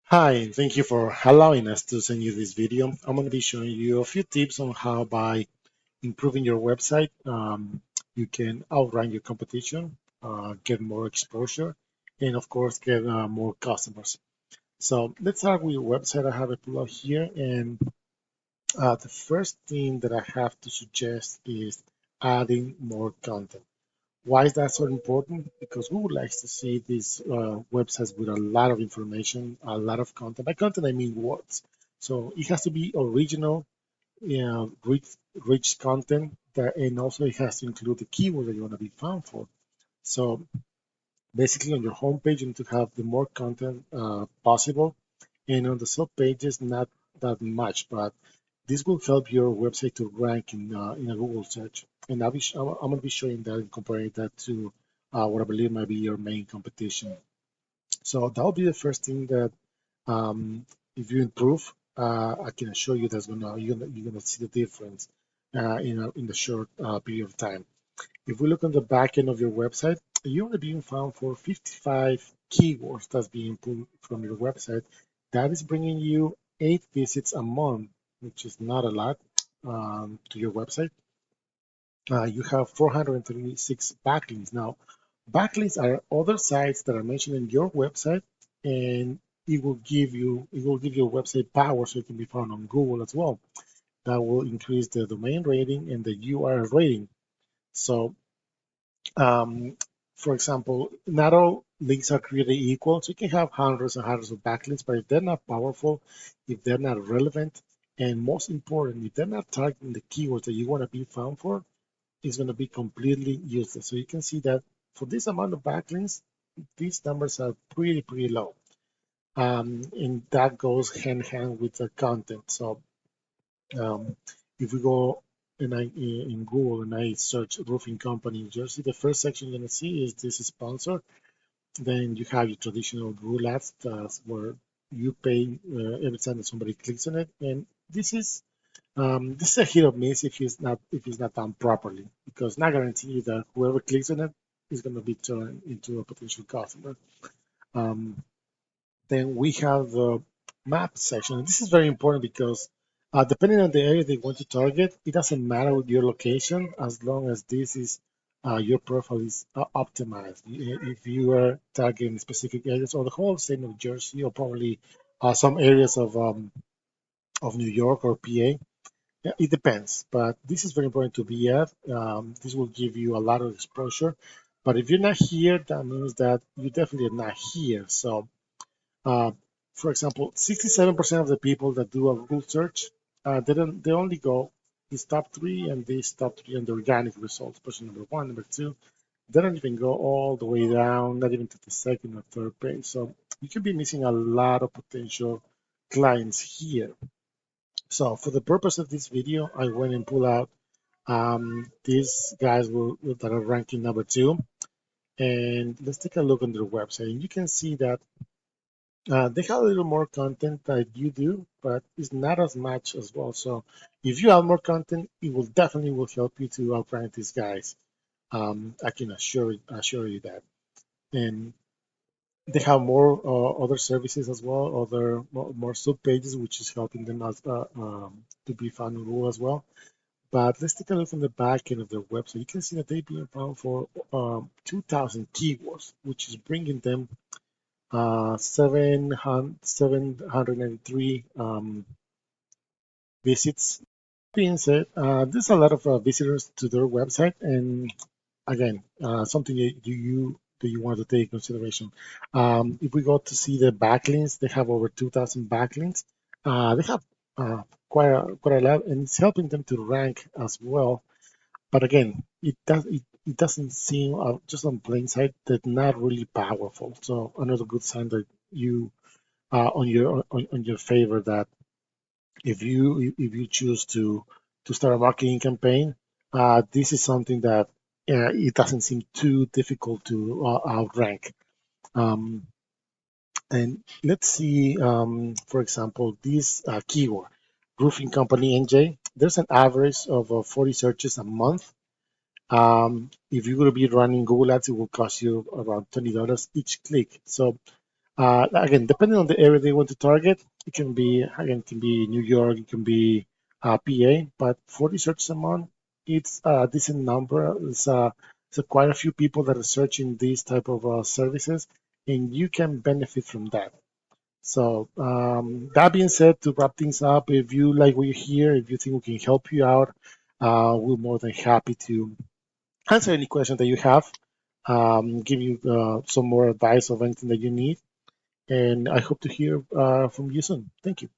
Hi, thank you for allowing us to send you this video. I'm going to be showing you a few tips on how by improving your website, you can outrank your competition, get more exposure, and of course, get more customers. So let's start with your website. I have it pulled up here, and the first thing that I have to suggest is adding more content. Why is that so important? Because Google likes to see these websites with a lot of information, a lot of content. By content, I mean words. So it has to be original, rich content, and also it has to include the keyword that you want to be found for. So basically, on your homepage, you need to have the more content possible, and on the sub pages, not that much, but this will help your website to rank in a Google search. And I'm going to be showing that and comparing that to what I believe might be your main competition. So that will be the first thing that if you improve, I can assure you that's you're gonna see the difference in the short period of time. If we look on the back end of your website, you're only being found for 55 keywords that's being pulled from your website. That is bringing you 8 visits a month, which is not a lot to your website. You have 436 backlinks. Now, backlinks are other sites that are mentioned in your website, and it will give your website power so it can be found on Google as well. That will increase the domain rating and the URL rating. So um, for example, not all links are created equal, so you can have hundreds and hundreds of backlinks, but if they're not powerful, if they're not relevant, and most important, if they're not targeting the keywords that you want to be found for, it's going to be completely useless. So you can see that for this amount of backlinks, these numbers are pretty low. And that goes hand in hand with the content. So um, if we go and in Google and I search roofing company in Jersey, the first section you're gonna see is this is sponsored. Then you have your traditional Google ads, that's where you pay every time that somebody clicks on it, and this is a hit or miss if it's not done properly, because not guarantee you that whoever clicks on it is going to be turned into a potential customer. Um, then we have the map section. This is very important because depending on the area they want to target, it doesn't matter with your location as long as this is your profile is optimized. If you are targeting specific areas or the whole state of Jersey or probably some areas of New York or PA, yeah, it depends, but this is very important to be at. This will give you a lot of exposure. But if you're not here, that means that you definitely are not here. So uh, for example, 67% of the people that do a Google search, they only go this top three and this top three on the organic results, person number one, number two. They don't even go all the way down, not even to the second or third page. So you could be missing a lot of potential clients here. So for the purpose of this video, I went and pulled out these guys that are ranking number two. And let's take a look on their website. And you can see that they have a little more content than you do, but it's not as much as well. So if you have more content, it will definitely will help you to outrank these guys. I can assure you that. And they have more other services as well, other more sub pages, which is helping them to be found in Google as well. But let's take a look on the back end of their website. You can see that they're being found for 2,000 keywords, which is bringing them 793 visits. Being said, there's a lot of visitors to their website, and again, something that you want to take in consideration. If we go to see the backlinks, they have over 2,000 backlinks. They have quite a lot, and it's helping them to rank as well. But again, it doesn't seem just on plain sight that not really powerful. So another good sign that you on your favor that if you choose to start a marketing campaign, this is something that it doesn't seem too difficult to outrank. Um, and let's see, for example, this keyword, roofing company NJ. There's an average of 40 searches a month. If you're going to be running Google Ads, it will cost you around $20 each click. So Again, depending on the area they want to target, it can be, again, it can be New York, it can be PA, but 40 searches a month, it's a decent number. It's quite a few people that are searching these type of services, and you can benefit from that. So that being said, to wrap things up, if you like what you hear, if you think we can help you out, we're more than happy to answer any question that you have, give you some more advice of anything that you need. And I hope to hear from you soon. Thank you.